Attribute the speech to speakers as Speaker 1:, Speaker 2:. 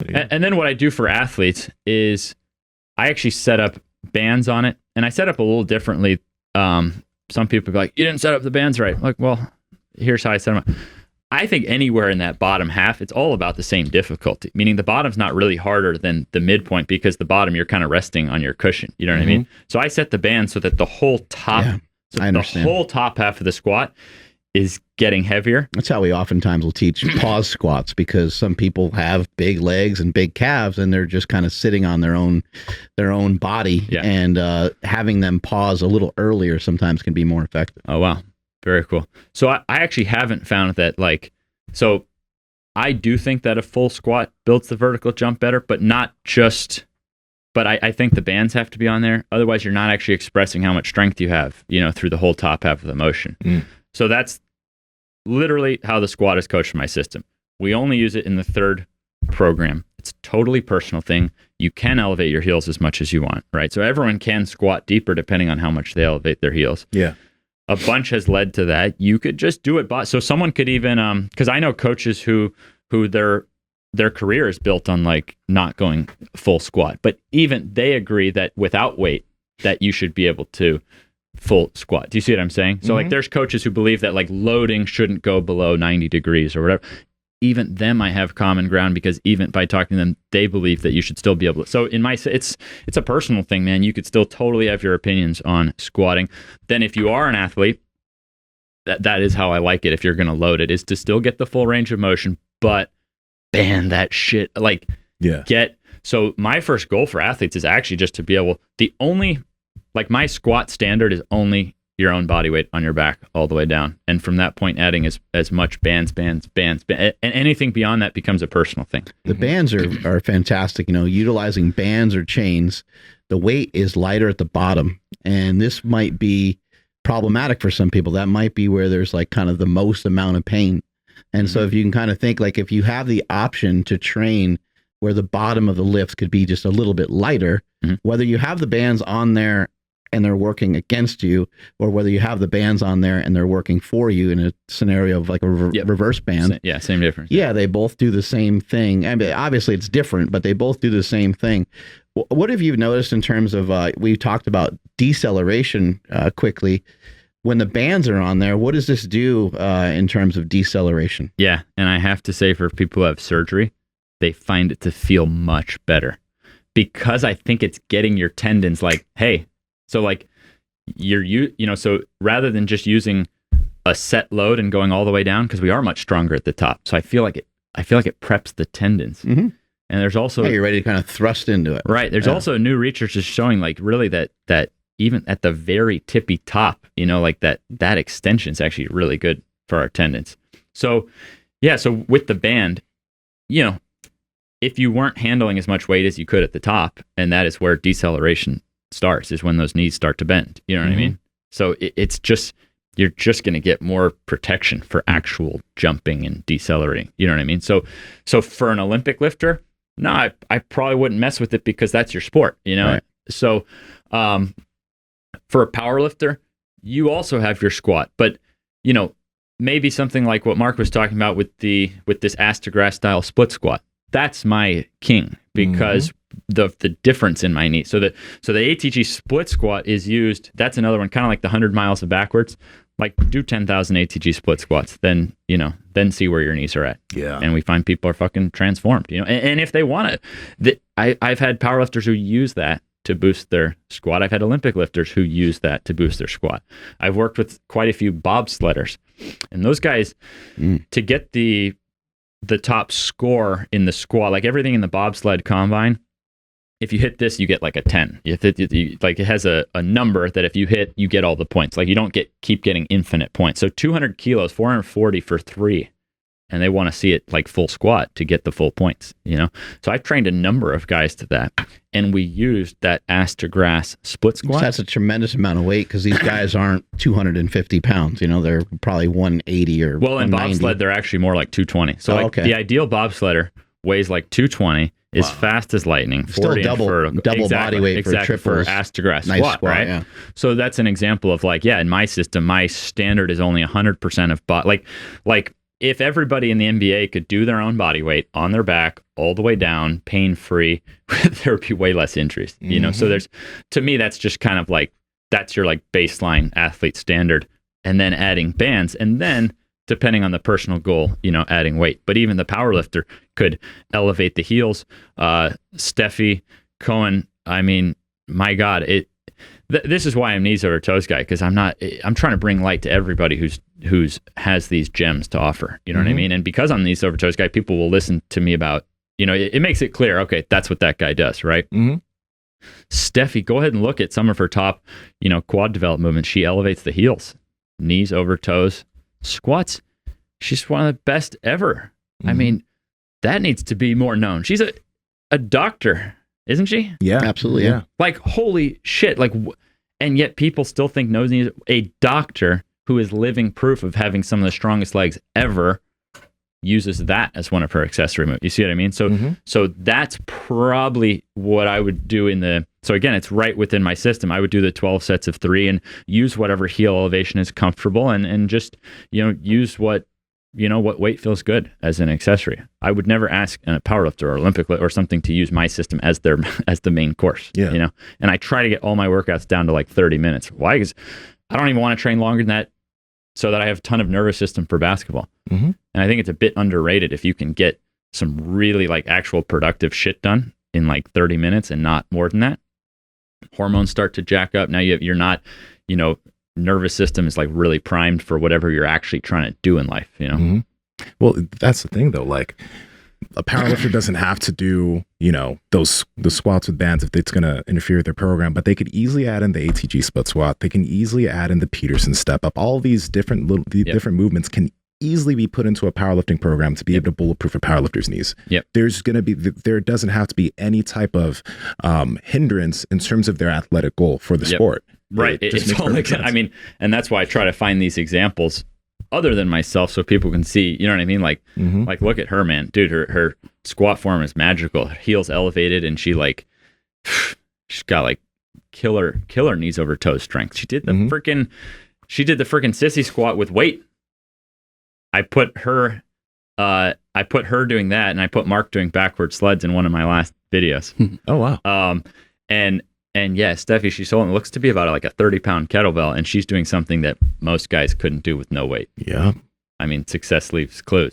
Speaker 1: And then what I do for athletes is I actually set up bands on it, and I set up a little differently. Some people be like, you didn't set up the bands right. I'm like, well, here's how I set them up. I think anywhere in that bottom half, it's all about the same difficulty, meaning the bottom's not really harder than the midpoint because the bottom, you're kind of resting on your cushion. You know what I mean? So I set the band so that the whole top, the whole top half of the squat is getting heavier.
Speaker 2: That's how we oftentimes will teach pause squats, because some people have big legs and big calves and they're just kind of sitting on their own body, and having them pause a little earlier sometimes can be more effective.
Speaker 1: Oh, wow. Very cool. So I actually haven't found that, like, so I do think that a full squat builds the vertical jump better, but not just, but I think the bands have to be on there. Otherwise, you're not actually expressing how much strength you have, through the whole top half of the motion. So that's literally how the squat is coached in my system. We only use it in the third program. It's a totally personal thing. You can elevate your heels as much as you want, right? So everyone can squat deeper depending on how much they elevate their heels.
Speaker 3: Yeah.
Speaker 1: A bunch has led to that. You could just do it. So someone could even, because I know coaches who their career is built on like not going full squat, but even they agree that without weight, that you should be able to full squat. Do you see what I'm saying? So like there's coaches who believe that like loading shouldn't go below 90 degrees or whatever. Even them I have common ground, because even by talking to them, they believe that you should still be able to. So in my, it's a personal thing, man. You could still totally have your opinions on squatting. Then if you are an athlete, that is how I like it. If you're going to load it, is to still get the full range of motion, but ban that shit. Like so my first goal for athletes is actually just to be able, like my squat standard is only your own body weight on your back all the way down. And from that point, adding as much bands, and anything beyond that becomes a personal thing.
Speaker 2: The bands are fantastic. Utilizing bands or chains, the weight is lighter at the bottom. And this might be problematic for some people. That might be where there's like kind of the most amount of pain. And so if you can kind of think like if you have the option to train where the bottom of the lift could be just a little bit lighter, whether you have the bands on there and they're working against you, or whether you have the bands on there and they're working for you in a scenario of like a reverse band.
Speaker 1: Same difference.
Speaker 2: Yeah, they both do the same thing. I mean, obviously it's different, but they both do the same thing. What have you noticed in terms of, we talked about deceleration quickly. When the bands are on there, what does this do in terms of deceleration?
Speaker 1: Yeah, and I have to say for people who have surgery, they find it to feel much better, because I think it's getting your tendons like, hey, so like so rather than just using a set load and going all the way down, because we are much stronger at the top. So I feel like it preps the tendons. And there's also,
Speaker 2: you're ready to kind of thrust into it.
Speaker 1: Right. There's also new research is showing like really that even at the very tippy top, like that extension is actually really good for our tendons. So so with the band, if you weren't handling as much weight as you could at the top, and that is where deceleration starts, is when those knees start to bend. You know what I mean? So it's just, you're just going to get more protection for actual jumping and decelerating. You know what I mean? So for an Olympic lifter, no, I probably wouldn't mess with it, because that's your sport, Right. So for a power lifter, you also have your squat, but maybe something like what Mark was talking about with this ass to grass style split squat. That's my king, because the difference in my knee. So the ATG split squat is used. That's another one, kind of like the 100 miles of backwards. Like do 10,000 ATG split squats, then see where your knees are at.
Speaker 3: Yeah.
Speaker 1: And we find people are fucking transformed. And if they want it, I've had powerlifters who use that to boost their squat. I've had Olympic lifters who use that to boost their squat. I've worked with quite a few bobsledders, and those guys to get the top score in the squat, like everything in the bobsled combine, if you hit this, you get like a 10. Like it has a number that if you hit, you get all the points. Like you don't keep getting infinite points. So 200 kilos, 440 for 3. And they want to see it like full squat to get the full points, So I've trained a number of guys to that. And we used that ass to grass split squat.
Speaker 2: That's a tremendous amount of weight, because these guys aren't 250 pounds. They're probably 180 or
Speaker 1: well, in bobsled, they're actually more like 220. So the ideal bobsledder weighs like 220, is fast as lightning.
Speaker 2: Still double body weight for triples.
Speaker 1: For ass to grass squat, right? Yeah. So that's an example of like, in my system, my standard is only 100% of like if everybody in the NBA could do their own body weight on their back all the way down, pain free, there would be way less injuries. You know, so to me, that's just kind of like, that's your like baseline athlete standard, and then adding bands, and then depending on the personal goal, you know, adding weight. But even the powerlifter could elevate the heels. Steffi Cohen, I mean, my God, this is why I'm knees over toes guy, because I'm trying to bring light to everybody who's has these gems to offer. You know what I mean? And because I'm knees over toes guy, people will listen to me about, you know, it makes it clear, okay, that's what that guy does, right? Steffi, go ahead and look at some of her top, you know, quad development movements. She elevates the heels, knees over toes, squats. She's one of the best ever. I mean, that needs to be more known. She's a doctor, isn't she?
Speaker 2: Yeah, absolutely. Yeah.
Speaker 1: Like, holy shit. Like, and yet people still think nose knees. A doctor who is living proof of having some of the strongest legs ever uses that as one of her accessory moves. You see what I mean? So that's probably what I would do so again, it's right within my system. I would do the 12 sets of 3 and use whatever heel elevation is comfortable, and just, you know, use what weight feels good as an accessory. I would never ask a powerlifter or Olympic or something to use my system as the main course. Yeah. You know, and I try to get all my workouts down to like 30 minutes. Why? Because I don't even want to train longer than that, so that I have a ton of nervous system for basketball. And I think it's a bit underrated if you can get some really like actual productive shit done in like 30 minutes and not more than that. Hormones start to jack up. Now you're not, you know, nervous system is like really primed for whatever you're actually trying to do in life, you know?
Speaker 3: Well, that's the thing though. Like, a powerlifter doesn't have to do, you know, the squats with bands if it's going to interfere with their program, but they could easily add in the ATG split squat. They can easily add in the Peterson step up. All these different different movements can easily be put into a powerlifting program to be able to bulletproof a powerlifter's knees. There doesn't have to be any type of hindrance in terms of their athletic goal for the sport.
Speaker 1: Right. It's all like, I mean, and that's why I try to find these examples other than myself, so people can see, you know what I mean? Like, like look at her, man, dude, her squat form is magical. Her heels elevated, and she's got like killer knees over toes strength. She did the freaking sissy squat with weight. I put her doing that, and I put Mark doing backward sleds in one of my last videos.
Speaker 3: Oh wow.
Speaker 1: And yeah, Steffi, she's holding, looks to be about like a 30-pound kettlebell, and she's doing something that most guys couldn't do with no weight.
Speaker 3: Yeah.
Speaker 1: I mean, success leaves clues.